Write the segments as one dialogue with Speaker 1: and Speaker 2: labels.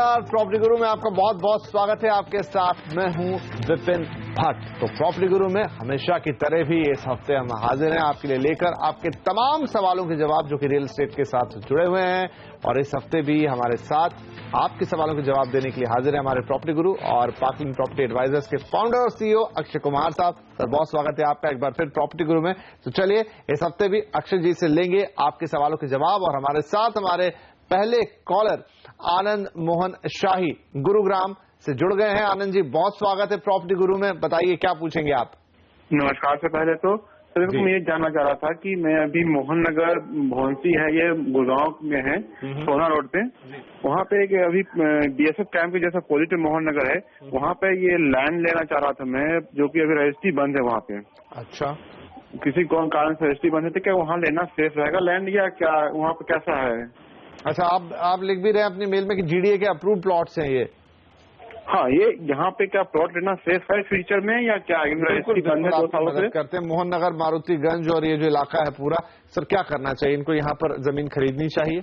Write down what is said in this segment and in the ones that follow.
Speaker 1: नमस्कार, प्रॉपर्टी गुरु में आपका बहुत बहुत स्वागत है। आपके साथ मैं हूं विपिन भट्ट। तो प्रॉपर्टी गुरु में हमेशा की तरह भी इस हफ्ते हम हाजिर हैं आपके लिए लेकर आपके तमाम सवालों के जवाब जो कि रियल एस्टेट के साथ जुड़े हुए हैं। और इस हफ्ते भी हमारे साथ आपके सवालों के जवाब देने के लिए हाजिर है हमारे प्रॉपर्टी गुरु और पार्किंग प्रॉपर्टी एडवाइजर्स के फाउंडर और सीईओ अक्षय कुमार साहब। सर, बहुत स्वागत है आपका एक बार फिर प्रॉपर्टी गुरु में। तो चलिए इस हफ्ते भी अक्षय जी से लेंगे आपके सवालों के जवाब। और हमारे साथ हमारे पहले कॉलर आनंद मोहन शाही गुरुग्राम से जुड़ गए हैं। आनंद जी, बहुत स्वागत है प्रॉपर्टी गुरु में। बताइए क्या पूछेंगे आप।
Speaker 2: नमस्कार। से पहले तो सर मैं ये जानना चाह रहा था कि मैं अभी मोहन नगर भौंसी है, ये गुड़गांव में है, सोना रोड पे। वहाँ पे एक अभी बीएसएफ कैंप के जैसा पॉजिटिव मोहन नगर है, वहाँ पे ये लैंड लेना चाह रहा था मैं, जो कि अभी रजिस्ट्री बंद है वहाँ पे।
Speaker 1: अच्छा,
Speaker 2: किसी कौन कारण से रजिस्ट्री बंद है, तो क्या वहाँ लेना सेफ रहेगा लैंड, या क्या वहाँ पे कैसा है?
Speaker 1: अच्छा, आप लिख भी रहे हैं अपनी मेल में कि जीडीए के अप्रूव प्लॉट्स हैं ये।
Speaker 2: हाँ, ये यहाँ पे क्या प्लॉट लेना सेफ है फ्यूचर में, या क्या रजिस्ट्री बंद है 2 सालों से?
Speaker 1: करते हैं मोहन नगर, मारुतिगंज और ये जो इलाका है पूरा, सर क्या करना चाहिए इनको? यहाँ पर जमीन खरीदनी चाहिए?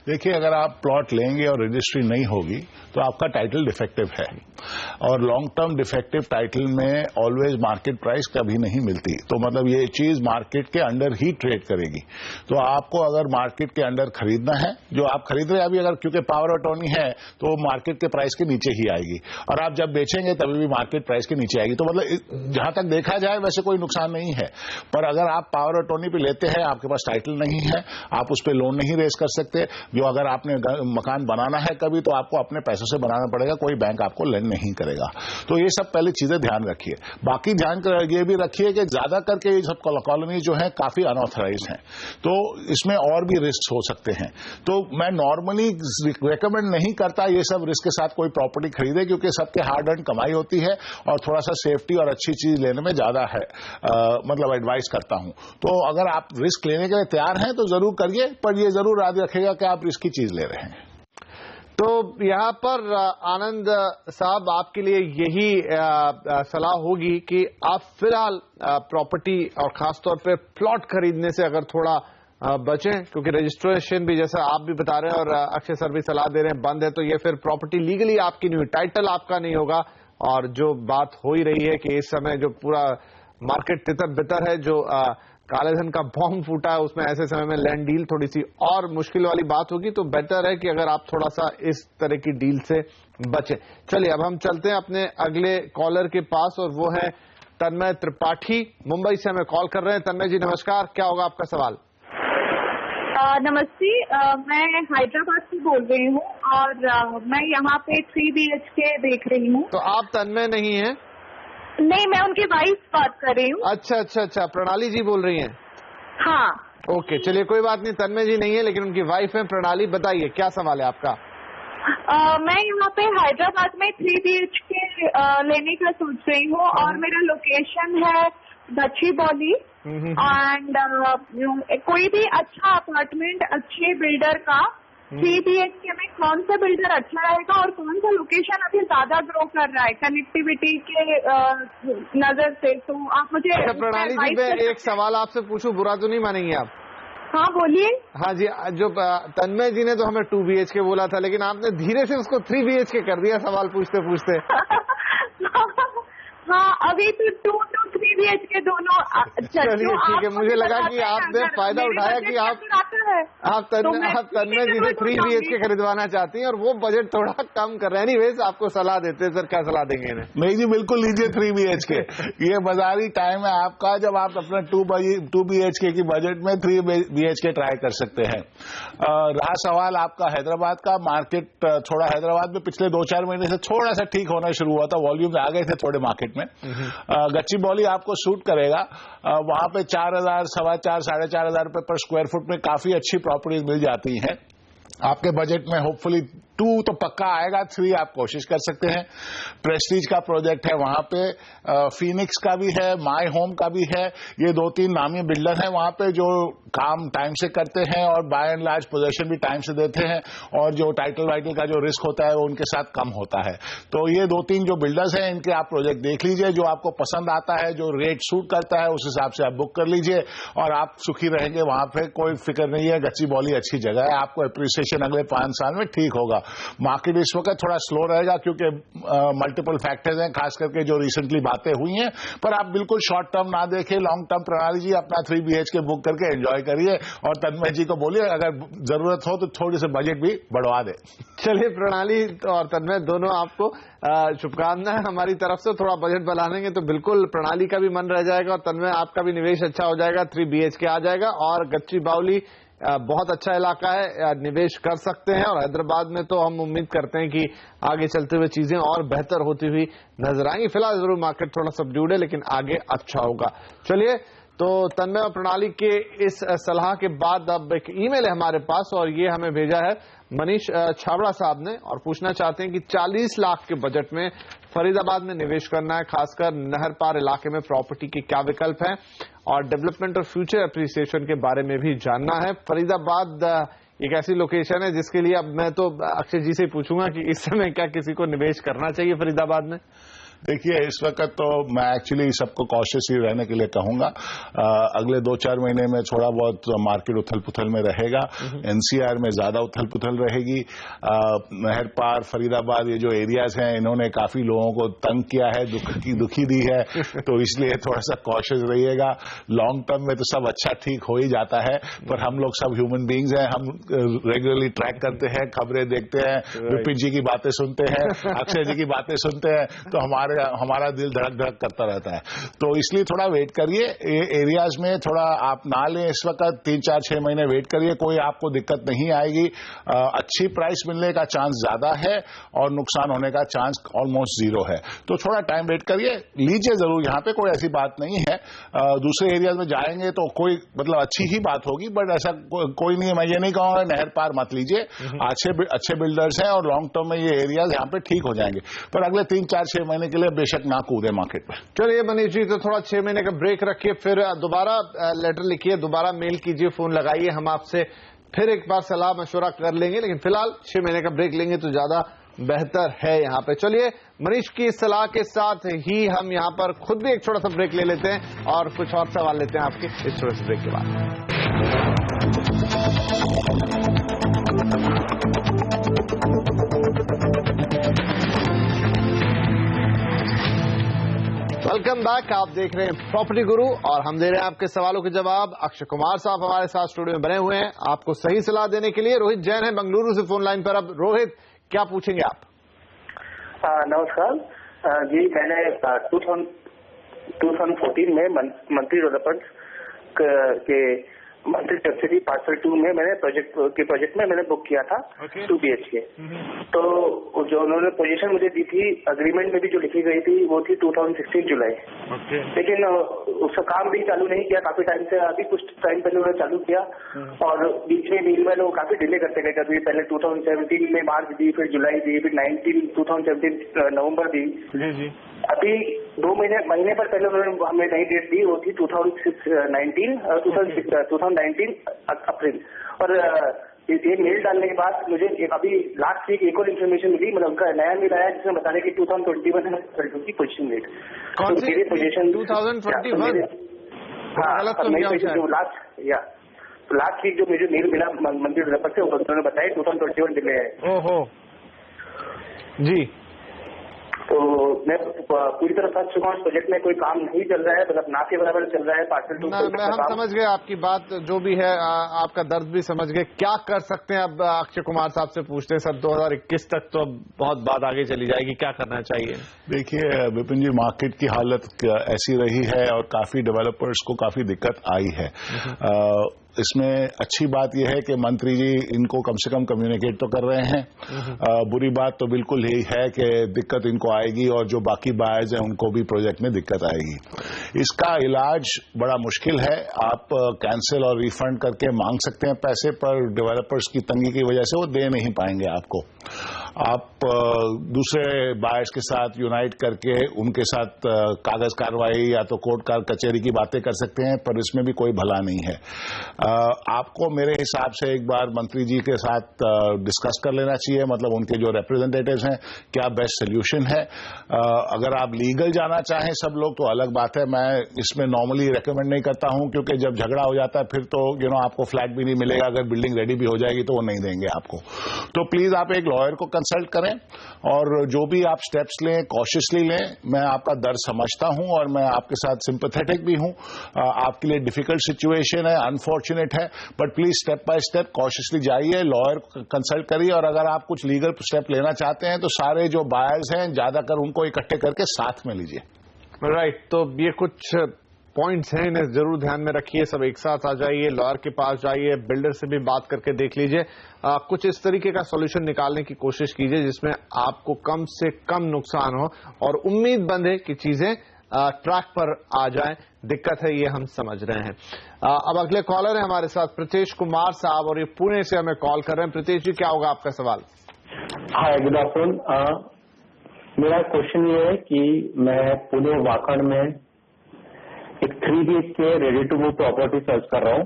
Speaker 3: देखिए, अगर आप प्लॉट लेंगे और रजिस्ट्री नहीं होगी तो आपका टाइटल डिफेक्टिव है, और लॉन्ग टर्म डिफेक्टिव टाइटल में ऑलवेज मार्केट प्राइस कभी नहीं मिलती। तो मतलब ये चीज मार्केट के अंडर ही ट्रेड करेगी। तो आपको अगर मार्केट के अंडर खरीदना है, जो आप खरीद रहे हैं अभी, अगर क्योंकि पावर अटॉर्नी है तो मार्केट के प्राइस के नीचे ही आएगी, और आप जब बेचेंगे तभी भी मार्केट प्राइस के नीचे आएगी। तो मतलब जहां तक देखा जाए वैसे कोई नुकसान नहीं है। पर अगर आप पावर अटॉर्नी पे लेते हैं, आपके पास टाइटल नहीं है, आप उस पर लोन नहीं रेज कर सकते, जो अगर आपने मकान बनाना है कभी, तो आपको अपने पैसों से बनाना पड़ेगा, कोई बैंक आपको लेंड नहीं करेगा। तो ये सब पहले चीजें ध्यान रखिए। बाकी ध्यान ये भी रखिए कि ज्यादा करके ये सब कॉलोनी जो है काफी अनऑथराइज हैं, तो इसमें और भी रिस्क हो सकते हैं। तो मैं नॉर्मली रेकमेंड नहीं करता ये सब रिस्क के साथ कोई प्रॉपर्टी खरीदे, क्योंकि सबके हार्ड अर्न कमाई होती है, और थोड़ा सा सेफ्टी और अच्छी चीज लेने में ज्यादा है मतलब एडवाइस करता हूं। तो अगर आप रिस्क लेने के लिए तैयार हैं तो जरूर करिए, पर ये जरूर याद रखिएगा कि आप रिस्की चीज ले रहे हैं।
Speaker 1: तो यहाँ पर आनंद साहब, आपके लिए यही सलाह होगी कि आप फिलहाल प्रॉपर्टी और खासतौर पे प्लॉट खरीदने से अगर थोड़ा बचें, क्योंकि रजिस्ट्रेशन भी जैसा आप भी बता रहे हैं और अक्षय सर भी सलाह दे रहे हैं बंद है, तो ये फिर प्रॉपर्टी लीगली आपकी नहीं हुई, टाइटल आपका नहीं होगा। और जो बात हो ही रही है कि इस समय जो पूरा मार्केट तितर बितर है, जो कालेधन का बॉम्ब फूटा है, उसमें ऐसे समय में लैंड डील थोड़ी सी और मुश्किल वाली बात होगी। तो बेटर है कि अगर आप थोड़ा सा इस तरह की डील से बचें। चलिए अब हम चलते हैं अपने अगले कॉलर के पास, और वो है तन्मय त्रिपाठी, मुंबई से हमें कॉल कर रहे हैं। तन्मय जी नमस्कार, क्या होगा आपका सवाल?
Speaker 4: नमस्ते, मैं हैदराबाद से बोल रही हूँ और मैं यहाँ पे 3 BHK देख रही हूँ।
Speaker 1: तो आप तन्मय नहीं हैं?
Speaker 4: नहीं, मैं उनकी वाइफ बात कर रही हूँ।
Speaker 1: अच्छा, प्रणाली जी बोल रही हैं?
Speaker 4: हाँ।
Speaker 1: ओके, चलिए कोई बात नहीं, तन्मय जी नहीं है लेकिन उनकी वाइफ है प्रणाली। बताइए क्या सवाल है आपका?
Speaker 4: मैं यहाँ पे हैदराबाद में 3 BHK लेने का सोच रही हूँ, और मेरा लोकेशन है गच्चीबौली। एंड कोई भी अच्छा अपार्टमेंट अच्छे बिल्डर का 3 BHK में कौन सा बिल्डर अच्छा रहेगा, और कौन सा लोकेशन अभी ज्यादा ग्रो कर रहा है कनेक्टिविटी के नजर से? तो आप मुझे
Speaker 1: प्रणाली जी, मैं एक सवाल आपसे पूछूं, बुरा तो नहीं मानेंगे आप?
Speaker 4: हाँ बोलिए।
Speaker 1: हाँ जी, जो तन्मय जी ने तो हमें 2 BHK बोला था, लेकिन आपने धीरे से उसको 3 BHK कर दिया सवाल पूछते पूछते।
Speaker 4: हाँ, अभी तो 2 to 3 BHK दोनों।
Speaker 1: चलिए ठीक है, मुझे लगा कि आपने फायदा उठाया कि आप तन्मय जी से 3 BHK खरीदवाना चाहती हैं और वो बजट थोड़ा कम कर रहे हैं। एनीवेज आपको सलाह देते हैं, सर क्या सलाह देंगे इन्हें?
Speaker 3: नहीं जी, बिल्कुल लीजिए 3 BHK। ये बाजारी टाइम है आपका, जब आप अपना 2 BHK की बजट में 3 BHK ट्राई कर सकते हैं। रहा सवाल आपका हैदराबाद का, मार्केट थोड़ा हैदराबाद में पिछले 2-4 महीने से थोड़ा सा ठीक होना शुरू हुआ था, वॉल्यूम आ गए थे थोड़े मार्केट में। गच्चीबौली आपको सूट करेगा, वहां पे 4,000, 4,500, 4,500 रुपए पर स्क्वायर फुट में काफी अच्छी प्रॉपर्टीज मिल जाती हैं आपके बजट में। होपफुली 2 तो पक्का आएगा, 3 आप कोशिश कर सकते हैं। प्रेस्टीज का प्रोजेक्ट है वहां पे, फीनिक्स का भी है, माय होम का भी है। ये 2-3 नामी बिल्डर हैं वहां पे जो काम टाइम से करते हैं और बाय एंड लार्ज पोजीशन भी टाइम से देते हैं, और जो टाइटल वाइटल का जो रिस्क होता है वो उनके साथ कम होता है। तो ये 2-3 जो बिल्डर्स हैं, इनके आप प्रोजेक्ट देख लीजिए, जो आपको पसंद आता है, जो रेट सूट करता है, उस हिसाब से आप बुक कर लीजिए और आप सुखी रहेंगे। वहां पे कोई फिक्र नहीं है, गच्चीबौली अच्छी जगह है, आपको एप्रिसिएशन अगले 5 साल में ठीक होगा। मार्केट इस वक्त थोड़ा स्लो रहेगा क्योंकि मल्टीपल फैक्टर्स हैं, खास करके जो रिसेंटली बातें हुई हैं। पर आप बिल्कुल शॉर्ट टर्म ना देखें, लॉन्ग टर्म प्रणाली जी अपना 3 BHK बुक करके एंजॉय करिए और तन्मय जी को बोलिए अगर जरूरत हो तो थोड़ी से बजट भी बढ़वा दे।
Speaker 1: चलिए, प्रणाली और तन्मय दोनों आपको शुभकामनाएं हमारी तरफ से। थोड़ा बजट बढ़ाएंगे तो बिल्कुल प्रणाली का भी मन रह जाएगा और तन्मय आपका भी निवेश अच्छा हो जाएगा, 3 BHK आ जाएगा। और गच्ची बावली बहुत अच्छा इलाका है, निवेश कर सकते हैं। और हैदराबाद में तो हम उम्मीद करते हैं कि आगे चलते हुए चीजें और बेहतर होती हुई नजर आएंगी। फिलहाल जरूर मार्केट थोड़ा सबड्यूड है, लेकिन आगे अच्छा होगा। चलिए, तो तन्मय और प्रणाली के इस सलाह के बाद अब एक ईमेल है हमारे पास और ये हमें भेजा है मनीष छाबड़ा साहब ने और पूछना चाहते हैं कि 40 लाख के बजट में फरीदाबाद में निवेश करना है, खासकर नहर पार इलाके में प्रॉपर्टी के क्या विकल्प हैं और डेवलपमेंट और फ्यूचर एप्रिसिएशन के बारे में भी जानना है। फरीदाबाद एक ऐसी लोकेशन है जिसके लिए अब मैं तो अक्षय जी से पूछूंगा कि इस समय क्या किसी को निवेश करना चाहिए फरीदाबाद में।
Speaker 3: देखिए, इस वक्त तो मैं एक्चुअली सबको कॉशियसली रहने के लिए कहूंगा। अगले 2-4 महीने में थोड़ा बहुत मार्केट उथल पुथल में रहेगा, NCR में ज्यादा उथल पुथल रहेगी। नहर पार, फरीदाबाद, ये जो एरियाज हैं इन्होंने काफी लोगों को तंग किया है, दुखी दी है, तो इसलिए थोड़ा सा कॉशियस रहिएगा। लॉन्ग टर्म में तो सब अच्छा ठीक हो ही जाता है, पर हम लोग सब ह्यूमन बींग्स हैं, हम रेगुलरली ट्रैक करते हैं, खबरें देखते हैं, विपिन जी की बातें सुनते हैं, अक्षय जी की बातें सुनते हैं, तो हमारा दिल धड़क धड़क करता रहता है। तो इसलिए थोड़ा वेट करिए, एरियाज में थोड़ा आप ना लें इस वक्त, 3-4-6 महीने वेट करिए, कोई आपको दिक्कत नहीं आएगी। अच्छी प्राइस मिलने का चांस ज्यादा है और नुकसान होने का चांस ऑलमोस्ट 0 है। तो थोड़ा टाइम वेट करिए, लीजिए जरूर, यहाँ पे कोई ऐसी बात नहीं है। दूसरे एरियाज में जाएंगे तो कोई मतलब अच्छी ही बात होगी, बट ऐसा कोई नहीं है। मैं ये नहीं कहूंगा नहर पार मत लीजिए, अच्छे बिल्डर्स हैं और लॉन्ग टर्म में ये एरियाज यहाँ पे ठीक हो जाएंगे, पर अगले 3-4-6 महीने के लिए बेशक ना कूदे मार्केट में।
Speaker 1: चलिए मनीष जी, तो थोड़ा 6 महीने का ब्रेक रखिए, फिर दोबारा लेटर लिखिए, दोबारा मेल कीजिए, फोन लगाइए, हम आपसे फिर एक बार सलाह मशवरा कर लेंगे। लेकिन फिलहाल 6 महीने का ब्रेक लेंगे तो ज्यादा बेहतर है यहाँ पे। चलिए, मनीष की सलाह के साथ ही हम यहाँ पर खुद भी एक छोटा सा ब्रेक ले लेते हैं और कुछ और सवाल लेते हैं आपके इस छोटे से ब्रेक के बाद। वेलकम बैक, आप देख रहे हैं प्रॉपर्टी गुरु और हम दे रहे हैं आपके सवालों के जवाब। अक्षय कुमार साहब हमारे साथ स्टूडियो में बने हुए हैं आपको सही सलाह देने के लिए। रोहित जैन है बेंगलुरु से फोन लाइन पर। अब रोहित, क्या पूछेंगे आप?
Speaker 5: नमस्कार जी, मैंने 2014 में मंत्री डेवलपर्स के मंत्री सब्सिडी पार्सल 2 में मैंने प्रोजेक्ट में मैंने बुक किया था 2 BHK। तो जो उन्होंने पोजीशन मुझे दी थी, अग्रीमेंट में भी जो लिखी गई थी वो थी 2016 जुलाई। लेकिन उसका काम भी चालू नहीं किया काफी टाइम से, अभी कुछ टाइम पहले उन्होंने चालू किया और बीच में लोग काफी डिले करते गए। कभी पहले 2017 में मार्च दी, फिर जुलाई दी, फिर 2017 नवंबर दी। अभी 2 महीने पर पहले उन्होंने हमें नई डेट दी, वो थी 2019 अप्रैल। और ये मेल डालने के बाद मुझे अभी लास्ट वीक एक और इन्फॉर्मेशन मिली, मतलब उनका नया मेल आया जिसमें बता रहे कि 2021 है की पोजीशन रेट।
Speaker 1: कौन सी पोजीशन? 2021?
Speaker 5: हाँ, लास्ट वीक जो मुझे मेल मिला मंत्री डेवलपर से, उन्होंने बताया 2021 डिले है।
Speaker 1: ओहो जी,
Speaker 5: तो मैं पूरी तरह समझ चुका हूँ, इस प्रोजेक्ट में कोई काम नहीं चल रहा है, मतलब ना के बराबर चल रहा है। पार्सल 2
Speaker 1: हम समझ गए आपकी बात, जो भी है आपका दर्द भी समझ गए। क्या कर सकते हैं अब? अक्षय कुमार साहब से पूछते हैं सर, 2021 तक तो बहुत बात आगे चली जाएगी, क्या करना चाहिए?
Speaker 3: देखिए विपिन जी, मार्केट की हालत ऐसी रही है और काफी डेवलपर्स को काफी दिक्कत आई है। इसमें अच्छी बात यह है कि मंत्री जी इनको कम से कम कम्युनिकेट तो कर रहे हैं। बुरी बात तो बिल्कुल यही है कि दिक्कत इनको आएगी और जो बाकी बायर्स हैं उनको भी प्रोजेक्ट में दिक्कत आएगी। इसका इलाज बड़ा मुश्किल है। आप कैंसिल और रिफंड करके मांग सकते हैं पैसे, पर डेवलपर्स की तंगी की वजह से वो दे नहीं पाएंगे आपको। आप दूसरे बायर्स के साथ यूनाइट करके उनके साथ कागज कार्रवाई या तो कोर्ट कचहरी की बातें कर सकते हैं, पर इसमें भी कोई भला नहीं है। आपको मेरे हिसाब से एक बार मंत्री जी के साथ डिस्कस कर लेना चाहिए, मतलब उनके जो रिप्रेजेंटेटिव्स हैं क्या बेस्ट सोल्यूशन है। अगर आप लीगल जाना चाहें सब लोग तो अलग बात है, मैं इसमें नॉर्मली रेकमेंड नहीं करता हूं, क्योंकि जब झगड़ा हो जाता है फिर तो आपको फ्लैट भी नहीं मिलेगा, अगर बिल्डिंग रेडी भी हो जाएगी तो वो नहीं देंगे आपको। तो प्लीज आप एक लॉयर को कंसल्ट करें और जो भी आप स्टेप्स लें कॉशियसली लें। मैं आपका दर्द समझता हूं और मैं आपके साथ सिंपैथेटिक भी हूं। आपके लिए डिफिकल्ट सिचुएशन है, अनफॉर्चुनेट है, but please step by step cautiously जाइए, लॉयर कंसल्ट करिए, और अगर आप कुछ लीगल स्टेप लेना चाहते हैं तो सारे जो बायर्स हैं ज्यादातर उनको इकट्ठे करके साथ में लीजिए।
Speaker 1: राइट, तो ये कुछ पॉइंट्स हैं, इन्हें जरूर ध्यान में रखिए। सब एक साथ आ जाइए, लॉयर के पास जाइए, बिल्डर से भी बात करके देख लीजिए, कुछ इस तरीके का सॉल्यूशन निकालने की कोशिश कीजिए जिसमें आपको कम से कम नुकसान हो और उम्मीद बंधे कि चीजें ट्रैक पर आ जाएं। दिक्कत है, ये हम समझ रहे हैं। अब अगले कॉलर है हमारे साथ प्रीतेश कुमार साहब, और ये पुणे से हमें कॉल कर रहे हैं। प्रीतेश जी, क्या होगा आपका सवाल?
Speaker 6: हाय, गुड आफ्टरनून। मेरा क्वेश्चन ये है कि मैं पुणे वाकड़ में एक 3 BHK ready to move property search कर रहा हूँ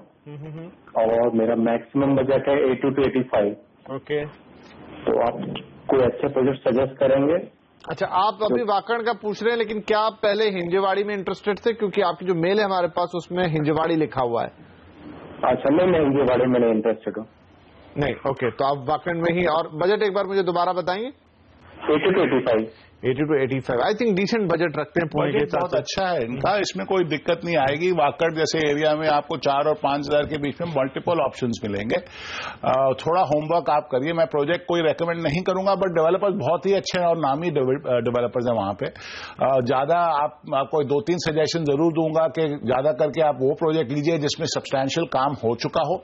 Speaker 6: और मेरा मैक्सिमम बजट है 80 to 85।
Speaker 1: ओके,
Speaker 6: तो आप कोई अच्छे प्रोजेक्ट सजेस्ट करेंगे?
Speaker 1: अच्छा, आप अभी वाकड़ का पूछ रहे हैं, लेकिन क्या आप पहले हिंजेवाड़ी में इंटरेस्टेड थे? क्योंकि आपकी जो मेल है हमारे पास उसमें हिंजेवाड़ी लिखा हुआ है।
Speaker 6: अच्छा, मैं हिंजेवाड़ी में नहीं इंटरेस्टेड हूँ।
Speaker 1: नहीं, ओके, तो आप वाकड़ में ही। और बजट एक बार मुझे दोबारा बताएंगे?
Speaker 6: 80 to 85।
Speaker 1: 80 to 85, I think decent budget रखते हैं पुणे के।
Speaker 3: बहुत अच्छा है इनका, इसमें कोई दिक्कत नहीं आएगी। वाकड़ जैसे एरिया में आपको 4 और 5 हजार के बीच में मल्टीपल ऑप्शंस मिलेंगे। थोड़ा होमवर्क आप करिए। मैं प्रोजेक्ट कोई रेकमेंड नहीं करूंगा, बट डेवलपर्स बहुत ही अच्छे हैं और नामी डेवलपर्स हैं वहां पे। ज्यादा आपको 2-3 सजेशन जरूर दूंगा कि ज्यादा करके आप वो प्रोजेक्ट लीजिए जिसमें सब्सटैंशियल काम हो चुका हो।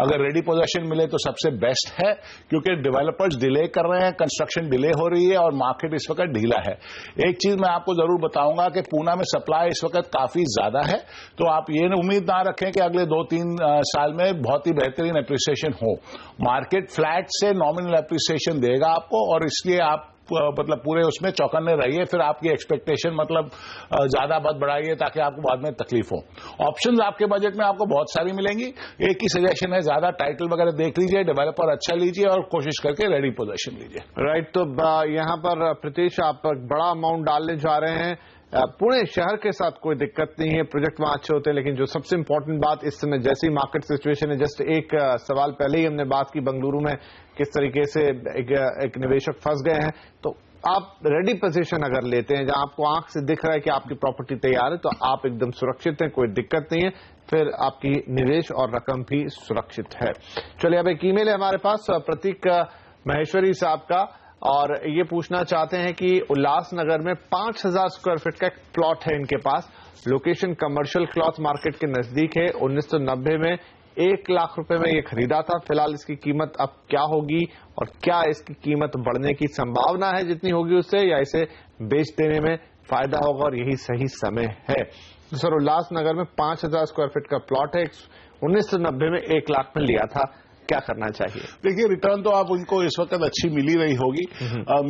Speaker 3: अगर रेडी पोजेशन मिले तो सबसे बेस्ट है, क्योंकि डेवलपर्स डिले कर रहे हैं, कंस्ट्रक्शन डिले हो रही है और मार्केट इस वक्त ढीला है। एक चीज मैं आपको जरूर बताऊंगा कि पूना में सप्लाई इस वक्त काफी ज्यादा है, तो आप ये उम्मीद ना रखें कि अगले 2-3 साल में बहुत ही बेहतरीन एप्रिसिएशन हो। मार्केट फ्लैट से नॉमिनल एप्रिसिएशन देगा आपको, और इसलिए आप मतलब पूरे उसमें चौकन्ने रहिए। फिर आपकी एक्सपेक्टेशन मतलब ज्यादा मत बढ़ाइए ताकि आपको बाद में तकलीफ हो। ऑप्शंस आपके बजट में आपको बहुत सारी मिलेंगी। एक ही सजेशन है, ज्यादा टाइटल वगैरह देख लीजिए, डेवलपर अच्छा लीजिए और कोशिश करके रेडी पोजीशन लीजिए।
Speaker 1: राइट, तो यहाँ पर प्रीतेश आप बड़ा अमाउंट डालने जा रहे हैं। पुणे शहर के साथ कोई दिक्कत नहीं है, प्रोजेक्ट वहां अच्छे होते हैं, लेकिन जो सबसे इंपॉर्टेंट बात इस समय जैसी मार्केट सिचुएशन है, जस्ट एक सवाल पहले ही हमने बात की बेंगलुरु में किस तरीके से एक निवेशक फंस गए हैं। तो आप रेडी पोजीशन अगर लेते हैं, जहां आपको आंख से दिख रहा है कि आपकी प्रॉपर्टी तैयार है, तो आप एकदम सुरक्षित हैं, कोई दिक्कत नहीं है, फिर आपकी निवेश और रकम भी सुरक्षित है। चलिए, अब एक ईमेल है हमारे पास प्रतीक महेश्वरी साहब का, और ये पूछना चाहते हैं कि उल्लासनगर में 5000 स्क्वायर फीट का एक प्लॉट है इनके पास। लोकेशन कमर्शियल क्लॉथ मार्केट के नजदीक है। 1990 में 1 लाख रुपए में ये खरीदा था। फिलहाल इसकी कीमत अब क्या होगी और क्या इसकी कीमत बढ़ने की संभावना है जितनी होगी उससे, या इसे बेच देने में फायदा होगा और यही सही समय है? तो सर, उल्लासनगर में 5000 स्क्वायर फीट का प्लॉट है, 1990 में 1 लाख में लिया था, क्या करना चाहिए?
Speaker 3: देखिए, रिटर्न तो आप उनको इस वक्त अच्छी मिल ही रही होगी।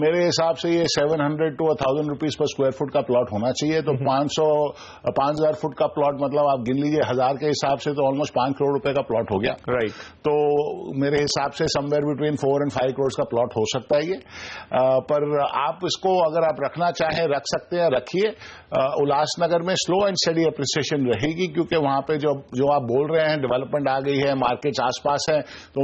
Speaker 3: मेरे हिसाब से ये 700 to 1000 rupees per square foot का प्लॉट होना चाहिए। तो 5000 फुट का प्लॉट मतलब आप गिन लीजिए, 1000 के हिसाब से तो ऑलमोस्ट 5 करोड़ रुपए का प्लॉट हो गया।
Speaker 1: राइट,
Speaker 3: तो मेरे हिसाब से समवेयर बिटवीन 4 and 5 करोड़ का प्लॉट हो सकता है ये। पर आप इसको अगर आप रखना चाहें रख सकते हैं, रखिए। उल्लासनगर में स्लो एंड स्टडी एप्रिसिएशन रहेगी, क्योंकि वहां पे जो आप बोल रहे हैं डेवलपमेंट आ गई है, मार्केट आसपास है, तो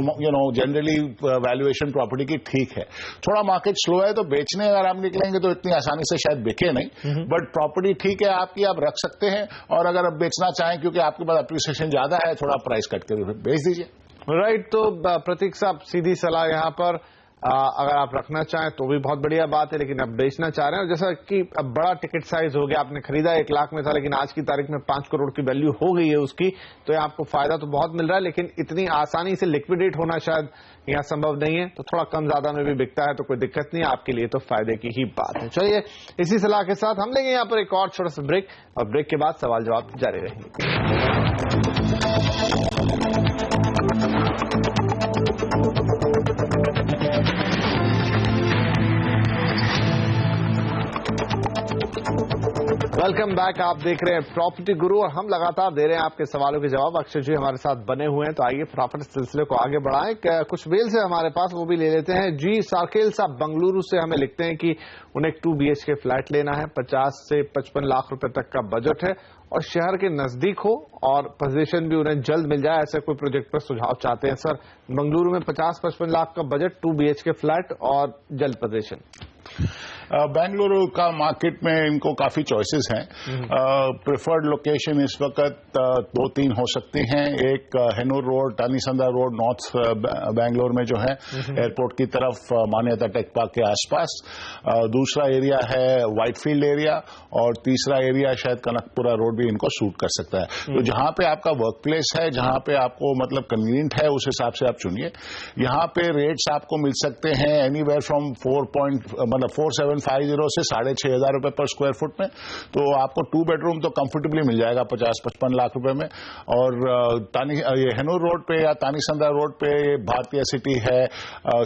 Speaker 3: जनरली वैल्यूएशन प्रॉपर्टी की ठीक है। थोड़ा मार्केट स्लो है तो बेचने अगर आप निकलेंगे तो इतनी आसानी से शायद बिके नहीं, बट प्रॉपर्टी ठीक है आपकी, आप रख सकते हैं। और अगर आप बेचना चाहें क्योंकि आपके पास एप्रिसिएशन ज्यादा है, थोड़ा प्राइस कट करके बेच दीजिए।
Speaker 1: राइट, तो प्रतीक साहब, सीधी सलाह यहाँ पर, अगर आप रखना चाहें तो भी बहुत बढ़िया बात है, लेकिन अब बेचना चाह रहे हैं, जैसा कि अब बड़ा टिकट साइज हो गया, आपने खरीदा 1 लाख में था, लेकिन आज की तारीख में 5 करोड़ की वैल्यू हो गई है उसकी, तो आपको फायदा तो बहुत मिल रहा है, लेकिन इतनी आसानी से लिक्विडेट होना शायद यहाँ संभव नहीं है। तो थोड़ा कम ज्यादा में भी बिकता है तो कोई दिक्कत नहीं, आपके लिए तो फायदे की ही बात है। चलिए, इसी सलाह के साथ हम लेंगे यहाँ पर एक और छोटा सा ब्रेक, और ब्रेक के बाद सवाल जवाब जारी रहेंगे। Welcome back. आप देख रहे हैं प्रॉपर्टी गुरु और हम लगातार दे रहे हैं आपके सवालों के जवाब। अक्षय जी हमारे साथ बने हुए हैं, तो आइए फटाफट सिलसिले को आगे बढ़ाएं। कुछ मेल्स है हमारे पास, वो भी ले लेते हैं। जी सार्केल साहब बंगलुरु से हमें लिखते हैं कि उन्हें 2 BHK फ्लैट लेना है, 50 से 55 लाख रुपए तक का बजट है और शहर के नजदीक हो और पोजीशन भी उन्हें जल्द मिल जाए, ऐसे कोई प्रोजेक्ट पर सुझाव चाहते हैं सर। बंगलुरु में 50-55 लाख का बजट, 2 BHK फ्लैट और जल्द पोजीशन।
Speaker 3: बेंगलुरु का मार्केट में इनको काफी चॉइसेस हैं। प्रेफर्ड लोकेशन इस वक्त 2-3 हो सकती हैं। एक हेनूर रोड, टानीसंदा रोड, नॉर्थ बेंगलोर में जो है एयरपोर्ट की तरफ, मान्यता टेक पार्क के आसपास। दूसरा एरिया है व्हाइटफील्ड एरिया और तीसरा एरिया शायद कनकपुरा रोड भी इनको सूट कर सकता है। तो जहां पे आपका वर्क प्लेस है, जहां पे आपको मतलब कन्वीनियंट है, उस हिसाब से आप चुनिए। यहां पे रेट्स आपको मिल सकते हैं एनीवेयर फ्रॉम 4,750 से 6,500 रुपए पर स्क्वायर फुट में। तो आपको 2 बेडरूम तो कंफर्टेबली मिल जाएगा 50-55 लाख रुपए में। और ये हेनूर रोड पे या तानीसंदा रोड पे भारतीय सिटी है,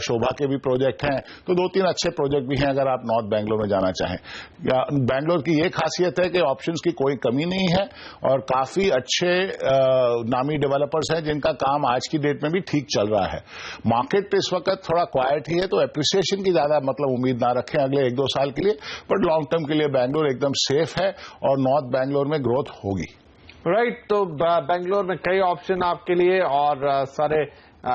Speaker 3: शोभा के भी प्रोजेक्ट हैं। तो 2-3 अच्छे प्रोजेक्ट भी हैं अगर आप नॉर्थ बैंगलोर में जाना चाहें। बैंगलोर की ये खासियत है कि ऑप्शंस की कोई कमी नहीं है और काफी अच्छे नामी डेवलपर्स हैं जिनका काम आज की डेट में भी ठीक चल रहा है। मार्केट इस वक्त थोड़ा क्वाइट ही है, तो एप्रिसिएशन की ज्यादा मतलब उम्मीद ना रखें अगले 1-2 साल के लिए, बट लॉन्ग टर्म के लिए बैंगलोर एकदम सेफ है और नॉर्थ बैंगलोर में ग्रोथ होगी।
Speaker 1: राइट, तो बैंगलोर में कई ऑप्शन आपके लिए और सारे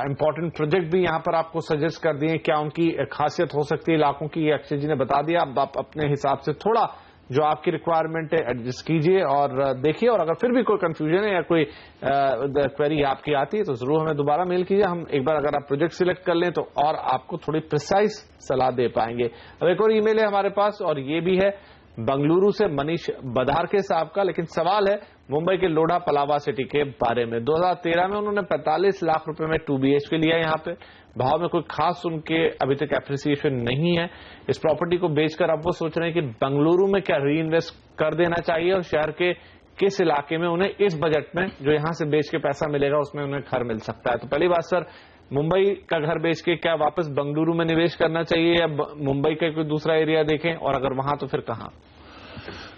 Speaker 1: इंपॉर्टेंट प्रोजेक्ट भी यहां पर आपको सजेस्ट कर दिए। क्या उनकी खासियत हो सकती है इलाकों की, ये अक्षय जी ने बता दिया। अब आप अपने हिसाब से थोड़ा जो आपकी रिक्वायरमेंट है एडजस्ट कीजिए और देखिए। और अगर फिर भी कोई कंफ्यूजन है या कोई क्वेरी आपकी आती है तो जरूर हमें दोबारा मेल कीजिए। हम एक बार अगर आप प्रोजेक्ट सिलेक्ट कर लें तो और आपको थोड़ी प्रिसाइज सलाह दे पाएंगे। अब एक और ईमेल है हमारे पास और ये भी है बंगलुरु से मनीष बधारके साहब का, लेकिन सवाल है मुंबई के लोढ़ा पलावा सिटी के बारे में। 2013 में उन्होंने 45 लाख रुपए में 2 BHK लिया। यहाँ पे भाव में कोई खास उनके अभी तक एप्रिसिएशन नहीं है। इस प्रॉपर्टी को बेचकर अब वो सोच रहे हैं कि बंगलुरु में क्या री इन्वेस्ट कर देना चाहिए और शहर के किस इलाके में उन्हें इस बजट में जो यहां से बेच के पैसा मिलेगा उसमें उन्हें घर मिल सकता है। तो पहली बात सर, मुंबई का घर बेच के क्या वापस बंगलुरु में निवेश करना चाहिए या मुंबई का कोई दूसरा एरिया देखें, और अगर वहां तो फिर कहां?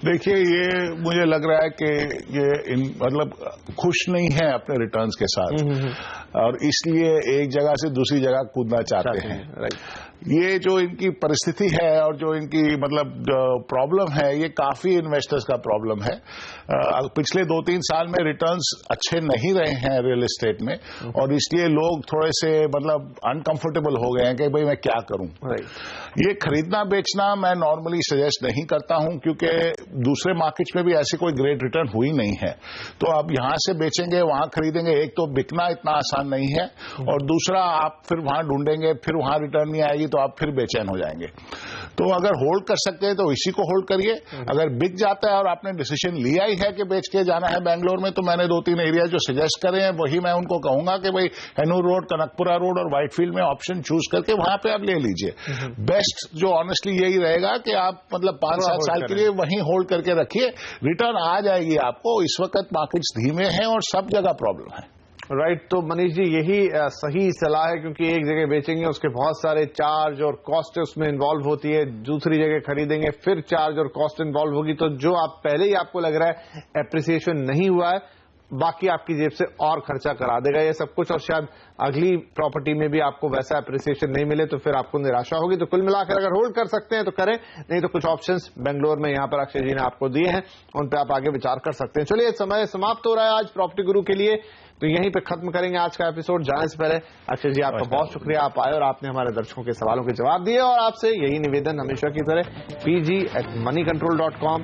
Speaker 3: देखिए, ये मुझे लग रहा है कि ये मतलब खुश नहीं है अपने रिटर्न्स के साथ और इसलिए एक जगह से दूसरी जगह कूदना चाहते हैं। राइट, ये जो इनकी परिस्थिति है और जो इनकी मतलब प्रॉब्लम है, ये काफी इन्वेस्टर्स का प्रॉब्लम है। पिछले 2-3 साल में रिटर्न्स अच्छे नहीं रहे हैं रियल एस्टेट में और इसलिए लोग थोड़े से मतलब अनकंफर्टेबल हो गए हैं कि भाई मैं क्या करूं। ये खरीदना बेचना मैं नॉर्मली सजेस्ट नहीं करता हूं क्योंकि दूसरे मार्केट्स में भी ऐसी कोई ग्रेट रिटर्न हुई नहीं है। तो आप यहां से बेचेंगे वहां खरीदेंगे, एक तो बिकना इतना आसान नहीं है और दूसरा आप फिर वहां ढूंढेंगे, फिर वहां रिटर्न नहीं आएगी तो आप फिर बेचैन हो जाएंगे। तो अगर होल्ड कर सकते हैं तो इसी को होल्ड करिए। अगर बिक जाता है और आपने डिसीजन लिया ही है कि बेच के जाना है बैंगलोर में, तो मैंने 2-3 एरिया जो सजेस्ट करे हैं वही मैं उनको कहूंगा कि भाई हेनूर रोड, कनकपुरा रोड और व्हाइटफील्ड में ऑप्शन चूज करके वहां पे आप ले लीजिए। बेस्ट जो ऑनेस्टली यही रहेगा कि आप मतलब 5-7 साल के लिए वहीं होल्ड करके रखिए, रिटर्न आ जाएगी आपको। इस वक्त मार्केट्स धीमे हैं और सब जगह प्रॉब्लम है।
Speaker 1: राइट, तो मनीष जी यही सही सलाह है क्योंकि एक जगह बेचेंगे उसके बहुत सारे चार्ज और कॉस्ट उसमें इन्वॉल्व होती है, दूसरी जगह खरीदेंगे फिर चार्ज और कॉस्ट इन्वॉल्व होगी, तो जो आप पहले ही आपको लग रहा है एप्रिसिएशन नहीं हुआ है, बाकी आपकी जेब से और खर्चा करा देगा ये सब कुछ और शायद अगली प्रॉपर्टी में भी आपको वैसा एप्रिसिएशन नहीं मिले तो फिर आपको निराशा होगी। तो कुल मिलाकर अगर होल्ड कर सकते हैं तो करें, नहीं तो कुछ ऑप्शंस बेंगलोर में यहाँ पर अक्षय जी ने आपको दिए हैं, उन पर आप आगे विचार कर सकते हैं। चलिए, समय समाप्त हो रहा है आज प्रॉपर्टी गुरु के लिए, तो यहीं पे खत्म करेंगे आज का एपिसोड। जाने से पहले अक्षय जी आपका बहुत शुक्रिया, आप आए और आपने हमारे दर्शकों के सवालों के जवाब दिए। और आपसे यही निवेदन हमेशा की तरह pg@moneycontrol.com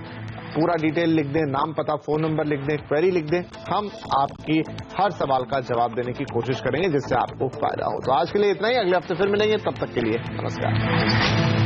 Speaker 1: पूरा डिटेल लिख दें, नाम पता फोन नंबर लिख दें, क्वेरी लिख दें, हम आपकी हर सवाल का जवाब देने की कोशिश करेंगे जिससे आपको फायदा हो। तो आज के लिए इतना ही, अगले हफ्ते फिर मिलेंगे, तब तक के लिए नमस्कार।